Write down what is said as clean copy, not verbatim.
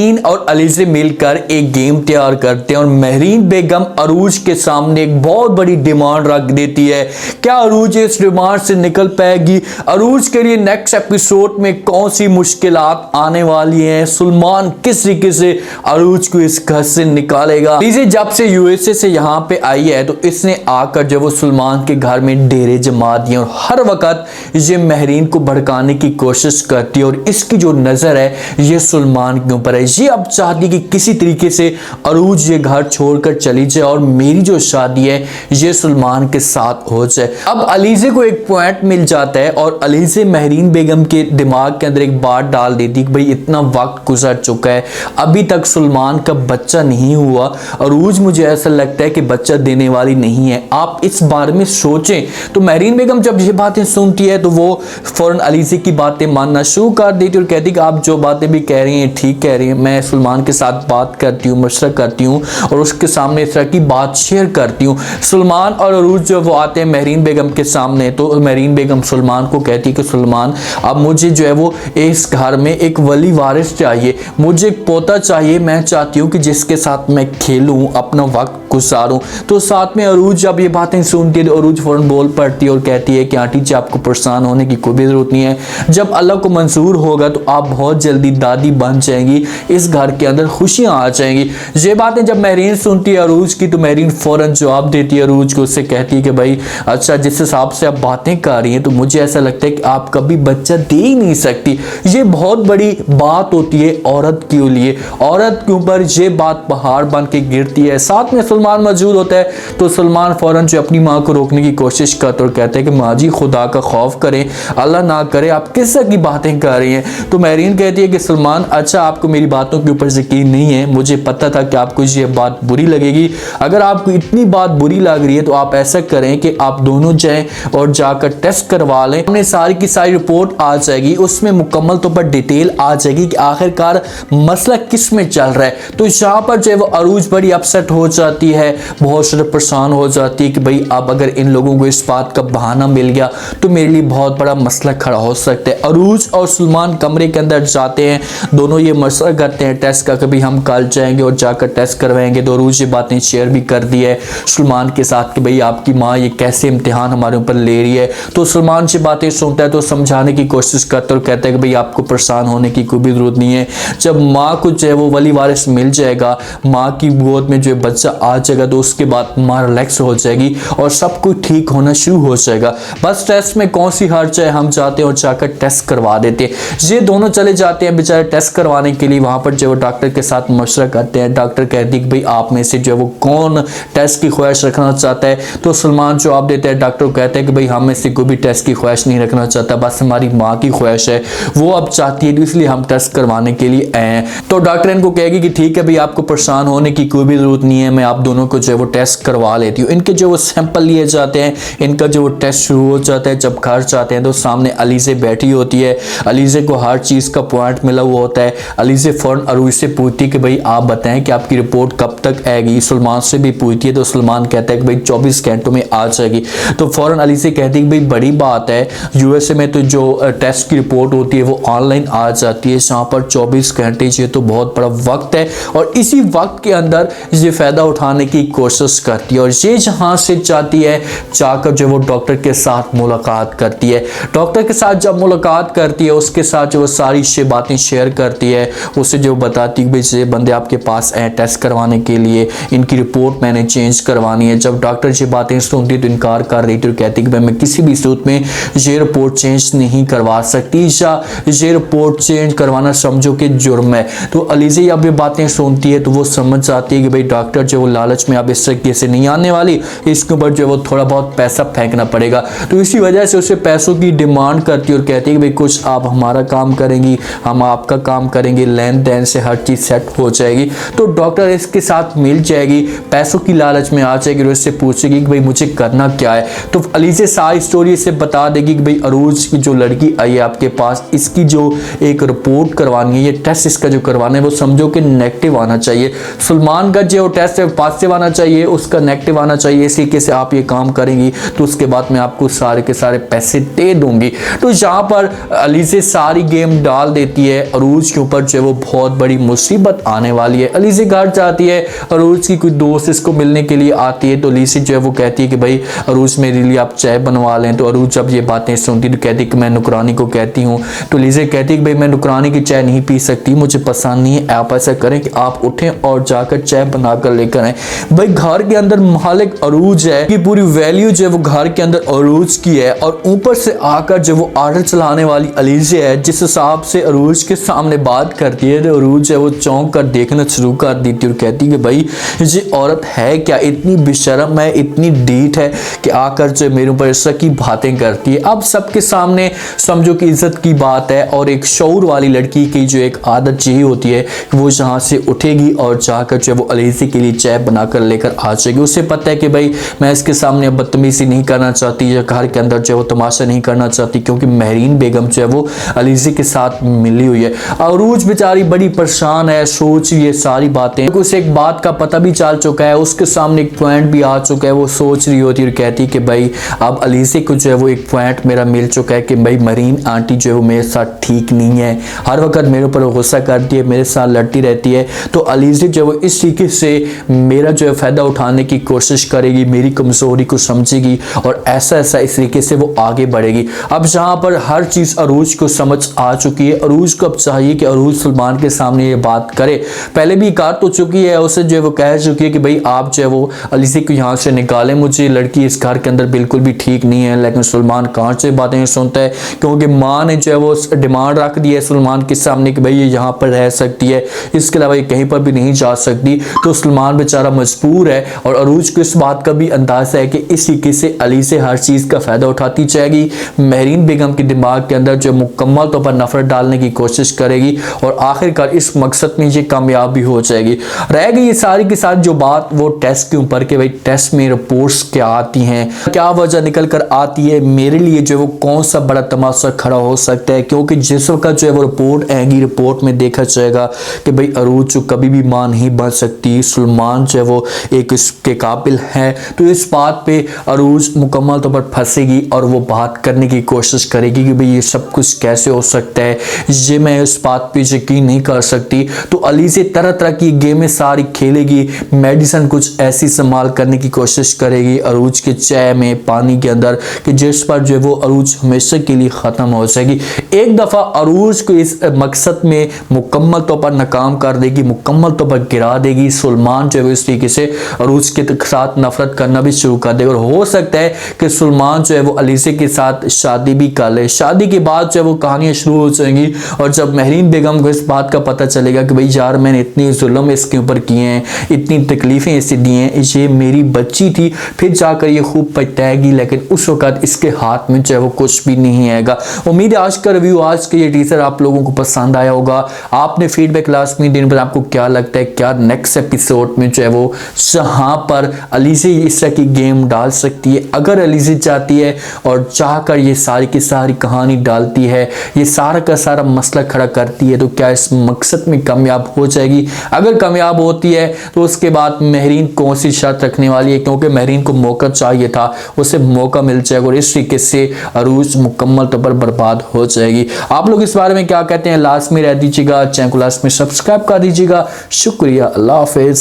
महरीन और अलीज़े मिलकर एक गेम तैयार करते हैं और महरीन बेगम अरूज के सामने एक बहुत बड़ी डिमांड रख देती है। क्या अरूज इस डिमांड से निकल पाएगी? अरूज के लिए नेक्स्ट एपिसोड में कौन सी मुश्किलात आने वाली हैं? सुलेमान किस तरीके से अरूज को इस घर से निकालेगा? अलीज़े जब से यूएसए से यहाँ पे आई है तो इसने आकर जो वो सुलेमान के घर में डेरे जमा दिए और हर वक्त ये महरीन को भड़काने की कोशिश करती है और इसकी जो नजर है ये सुलेमान के ऊपर है। ये अब चाहती है कि किसी तरीके से अरूज ये घर छोड़कर चली जाए और मेरी जो शादी है ये सुलेमान के साथ हो जाए। अब अलीज़े को एक पॉइंट मिल जाता है और अलीज़े महरीन बेगम के दिमाग के अंदर एक बात डाल देती कि भाई इतना वक्त गुजर चुका है, अभी तक सुलेमान का बच्चा नहीं हुआ। अरूज मुझे ऐसा लगता है कि बच्चा देने वाली नहीं है, आप इस बारे में सोचें। तो महरीन बेगम जब ये बातें सुनती है तो वो फौरन अलीज़े की बातें मानना शुरू कर देती है और कहती कि आप जो बातें भी कह रही हैं ठीक कह रही हैं, मैं सुलेमान के साथ बात करती हूँ, मशवरा करती हूँ और उसके सामने इस तरह की बात शेयर करती हूँ। सुलेमान और अरूज जो वो आते हैं महरीन बेगम के सामने तो महरीन बेगम सुलेमान को कहती है कि सुलेमान अब मुझे जो है वो इस घर में एक वली वारिस चाहिए, मुझे एक पोता चाहिए, मैं चाहती हूँ कि जिसके साथ मैं खेलूँ, अपना वक्त गुजारूं। तो साथ में अरूज जब ये बातें सुनती है तो अरूज फौरन बोल पड़ती है और कहती है कि आंटी जी आपको परेशान होने की कोई भी जरूरत नहीं है, जब अल्लाह को मंजूर होगा तो आप बहुत जल्दी दादी बन जाएंगी, इस घर के अंदर खुशियां आ जाएंगी। ये बातें जब महरीन सुनती है अरूज की तो महरीन फौरन जवाब देती है अरूज को, उससे कहती है कि भाई अच्छा जिस हिसाब से आप बातें कर रही हैं तो मुझे ऐसा लगता है कि आप कभी बच्चा दे ही नहीं सकती। ये बहुत बड़ी बात होती है औरत के लिए, औरत के ऊपर ये बात पहाड़ बन के गिरती है। साथ में सुलेमान मौजूद होता है तो सुलेमान फौरन जो अपनी माँ को रोकने की कोशिश करता और कहते हैं कि माँ जी खुदा का खौफ करें, अल्लाह ना करे, आप किस तरह की बातें कर रही हैं? तो महरीन कहती है कि सुलेमान अच्छा आपको मेरी बातों के ऊपर यकीन नहीं है, मुझे पता था कि आपको ये बात बुरी लगेगी, अगर आपको इतनी बात बुरी लग रही है तो आप ऐसा करें कि आप दोनों जाएं और जाकर टेस्ट करवा लें, हमने सारी की सारी रिपोर्ट आ जाएगी, उसमें मुकम्मल तौर पर डिटेल आ जाएगी कि आखिरकार मसला किस में चल रहा है। तो यहाँ पर जो है वो अरूज बड़ी अपसेट हो जाती है, बहुत सारे परेशान हो जाती है कि भाई अब अगर इन लोगों को इस बात का बहाना मिल गया तो मेरे लिए बहुत बड़ा मसला खड़ा हो सकता है। अरूज और सुलेमान कमरे के अंदर जाते हैं, दोनों ये मशवरा करते हैं टेस्ट का, कभी हम कल जाएंगे और जाकर टेस्ट करवाएंगे। तो अरूज ये बातें शेयर भी कर दी है सुलेमान के साथ कि भाई आपकी माँ ये कैसे इम्तिहान हमारे ऊपर ले रही है। तो सुलेमान से बातें सुनता है तो समझाने की कोशिश करता है और कहता है कि भाई आपको परेशान होने की कोई भी जरूरत नहीं है, जब माँ को जो है वो वली वारिस मिल जाएगा, माँ की गोद में जो बच्चा आ जाएगा तो उसके बाद माँ रिलैक्स हो जाएगी और सब कुछ ठीक होना शुरू हो जाएगा। बस टेस्ट में कौन सी हर्ज है, हम जाते हैं और जाकर टेस्ट करवा देते हैं। ये दोनों चले जाते हैं बेचारे टेस्ट करवाने के लिए, वहां पर जो वो डॉक्टर के साथ मशवरा करते हैं। डॉक्टर कहती है कि भाई आप में से जो है वो कौन टेस्ट की ख्वाहिश रखना चाहता है? तो सुलेमान जवाब देता है, डॉक्टर कहते हैं कि भाई हम में से कोई भी टेस्ट की ख्वाहिश नहीं रखना चाहता, बस हमारी माँ की ख्वाहिश है, वो अब चाहती है तो इसलिए हम टेस्ट करवाने के लिए आए हैं। तो डॉक्टर इनको कहेगी कि ठीक है भाई आपको परेशान होने की कोई भी जरूरत नहीं है, मैं आप दोनों को जो है वो टेस्ट करवा लेती हूँ। इनके जो वो सैंपल लिए जाते हैं, इनका जो वो टेस्ट शुरू हो जाता है। जब घर जाते हैं तो सामने अलीज़े बैठी होती है, अलीज़े को हर चीज़ का पॉइंट मिला हुआ होता है। अलीज़े फौरन अरूज से पूछती है कि भाई आप बताएं कि आपकी रिपोर्ट कब तक आएगी। सुलेमान से भी पूछती है तो सुलेमान कहता है कि भाई 24 घंटों में आ जाएगी। तो फौरन अलीज़े कहती है कि भाई बड़ी बात है, यूएसए में तो जो टेस्ट की रिपोर्ट होती है वो ऑनलाइन आ जाती है, यहाँ पर 24 घंटे ये तो बहुत बड़ा वक्त है और इसी वक्त के अंदर ये फ़ायदा उठाने की कोशिश करती है और ये जहाँ से चाहती है जाकर जो वो डॉक्टर के साथ मुलाकात करती है। डॉक्टर के साथ जब मुलाकात करती है उसके साथ जो वो सारी बातें शेयर करती है, उसे जो बताती है कि ये बंदे आपके पास आए टेस्ट करवाने के लिए, इनकी रिपोर्ट मैंने चेंज करवानी है। जब डॉक्टर ये बातें सुनती है तो इनकार कर रही थी और कहती कि मैं किसी भी सूरत में ये रिपोर्ट चेंज नहीं करवा सकती, या ये रिपोर्ट चेंज करवाना समझो कि जुर्म है। तो अलीज़े अब ये बातें सुनती है तो वो समझ जाती है कि भाई डॉक्टर जो वो लालच में अब इस तरीके से नहीं आने वाली, इसके ऊपर जो वो थोड़ा बहुत पैसा फेंकना पड़ेगा। तो इसी वजह से उसे पैसों की डिमांड करती है और कहती है कि भाई कुछ आप हमारा काम करेंगी, हम आपका काम करेंगे, लेन देन से हर चीज़ सेट हो जाएगी। तो डॉक्टर इसके साथ मिल जाएगी, पैसों की लालच में आ जाएगी और इससे पूछेगी कि भाई मुझे करना क्या है। तो अलीज़े सारी स्टोरी से बता देगी कि भाई अरूज की जो लड़की आई है आपके पास, इसकी जो एक रिपोर्ट करवानी है, ये टेस्ट इसका जो करवाना है वो समझो कि नेगेटिव आना चाहिए। सुलेमान का जो टेस्ट है पॉजिटिव आना चाहिए, उसका नेगेटिव आना चाहिए। इसी के से आप ये काम करेंगी तो उसके बाद मैं आपको सारे के सारे पैसे दे दूंगी। तो यहाँ पर अलीज़े सारी गेम डाल देती है अरूज के ऊपर जो है वो बहुत बड़ी मुसीबत आने वाली है। अलीज़ा घर जाती है, अरूज की कोई दोस्त इसको मिलने के लिए आती है, तो अलीज़ा जो है वो कहती है कि भाई अरूज मेरे लिए आप चाय बनवा लें। तो अरूज जब ये बातें सुनती तो कहती कि मैं नुकरानी को कहती हूँ। तो अलीज़ा कहती है कि भाई मैं नुकरानी की चाय नहीं पी सकती, मुझे पसंद नहीं है। आप ऐसा करें कि आप उठें और जाकर चाय बनाकर लेकर आए। भाई घर के अंदर मालिक अरूज है कि पूरी वैल्यू जो है वो घर के अंदर अरूज की है, और ऊपर से आकर जो वो आर्डर चलाने वाली अलीज़ा है, जिस हिसाब से अरूज के सामने बात करती है तो अरूज है वो चौंक कर देखना शुरू कर देती है और कहती है कि भाई ये औरत है क्या, इतनी बेशर्म है, इतनी डीठ है कि आकर जो मेरे ऊपर इस तरह की बातें करती है। अब सबके सामने समझो कि इज्जत की बात है, और एक शऊर वाली लड़की की जो एक आदत यही होती है कि वो जहाँ से उठेगी और जाकर जो वो अलीज़ा के लिए चाय बनाकर लेकर आ जाएगी। उसे पता है कि भाई मैं इसके सामने बदतमीजी नहीं करना चाहती या घर के अंदर जो वो तमाशा नहीं करना चाहती, क्योंकि महरीन बेगम जो है वो अलीज़ा के साथ मिली हुई है। अरूज बेचारी बड़ी परेशान है, सोच ये सारी बातें, उसे एक बात का पता भी चल चुका है, उसके सामने एक पॉइंट भी आ चुका है। वो सोच रही होती है और कहती है कि भाई अब अलीज़ा को जो है वो एक पॉइंट मेरा मिल चुका है कि भाई मरीन आंटी जो है वो मेरे साथ ठीक नहीं है, हर वक्त मेरे ऊपर गुस्सा करती है, मेरे साथ लड़ती रहती है। तो अलीज़ा जो है वो इस तरीके से मेरा जो है फ़ायदा उठाने की कोशिश करेगी, मेरी कमज़ोरी को समझेगी और ऐसा ऐसा इस तरीके से वो आगे बढ़ेगी। अब जहाँ पर हर चीज़ अरूज को समझ आ चुकी है, अरूज को अब चाहिए कि अरूज सलमान के सामने ये बात करे। पहले भी कार तो चुकी है, उसे जो है वो कह चुकी है कि भाई आप जो है वो अलीज़ा को यहाँ से निकालें, मुझे लड़की इस घर के अंदर बिल्कुल भी ठीक नहीं है। लेकिन सलमान कहाँ से बातें सुनता है, क्योंकि माँ ने जो है वो डिमांड रख दी है सलमान के सामने कि भाई ये यहाँ पर रह सकती है, इसके अलावा ये कहीं पर भी नहीं जा सकती। तो सलमान बेचारा मजबूर है, और अरूज को इस बात का भी अंदाजा है कि इस तरीके से अलीज़ा हर चीज़ का फ़ायदा उठाती जाएगी, महरीन बेगम के दिमाग के अंदर जो मुकम्मल तौर पर नफरत डालने की कोशिश करेगी, और आखिरकार इस मकसद में ये कामयाब भी हो जाएगी। रह गई ये सारी के साथ जो बात वो टेस्ट के ऊपर के भाई टेस्ट में रिपोर्ट्स क्या आती हैं, क्या वजह निकल कर आती है, मेरे लिए जो है वो कौन सा बड़ा तमाशा खड़ा हो सकता है। क्योंकि जिस वक्त जो है वो रिपोर्ट आएगी, रिपोर्ट में देखा जाएगा कि भाई अरूज जो कभी भी मां नहीं बन सकती, सलमान जो है वो एक इसके काबिल है। तो इस बात पे अरूज मुकम्मल तौर पर फंसेगी और वो बात करने की कोशिश करेगी कि भाई ये सब कुछ कैसे हो सकता है, ये मैं इस बात पे यकीन नहीं कर सकती। तो अलीज़ा तरह तरह की गेमें सारी खेलेगी, मेडिसिन कुछ ऐसी इस्तेमाल करने की कोशिश करेगी अरूज के चाय में, पानी के अंदर, कि जिस पर जो है वो अरूज हमेशा के लिए ख़त्म हो जाएगी। एक दफ़ा अरूज को इस मकसद में मुकम्मल तौर पर नाकाम कर देगी, मुकम्मल तौर पर गिरा देगी। सलमान जो है इस तरीके से अरूज के साथ नफरत करना भी शुरू कर देगा, और हो सकता है कि सलमान जो है वो अलीज़ा के साथ शादी भी कर ले। शादी के बाद जो है वो कहानियाँ शुरू हो जाएंगी, और जब महरीन बेगम को इस बात का पता चलेगा कि भाई यार मैंने इतनी जुल्म इसके ऊपर किए हैं, इतनी तकलीफ़ें इसे दी हैं, ये मेरी बच्ची थी, फिर जाकर ये खूब पछताएगी, लेकिन उस वक्त इसके हाथ में जो है वो कुछ भी नहीं आएगा। उम्मीद है आज का रिव्यू, आज का ये टीजर आप लोगों को पसंद आया होगा। आपने फीडबैक लास्ट में दिन पर आपको क्या लगता है, क्या नेक्स्ट एपिसोड में जो है वो जहाँ पर अलीज़ा इस तरह की गेम डाल सकती है, अगर अलीज़ा चाहती है और चाहकर ये सारी की सारी कहानी डालती है, ये सारा का सारा मसला खड़ा करती है, तो क्या इस मकसद में कामयाब हो जाएगी? अगर कामयाब होती है तो उसके बाद महरीन कौन सी शर्त रखने वाली है, क्योंकि महरीन को मौका चाहिए था, उसे मौका मिल जाएगा और इस तरीके से अरूज मुकम्मल तौर पर बर्बाद हो जाएगी। आप लोग इस बारे में क्या कहते हैं लास्ट में रह दीजिएगा, चैनल को लास्ट में सब्सक्राइब कर दीजिएगा। शुक्रिया, अल्लाह हाफिज।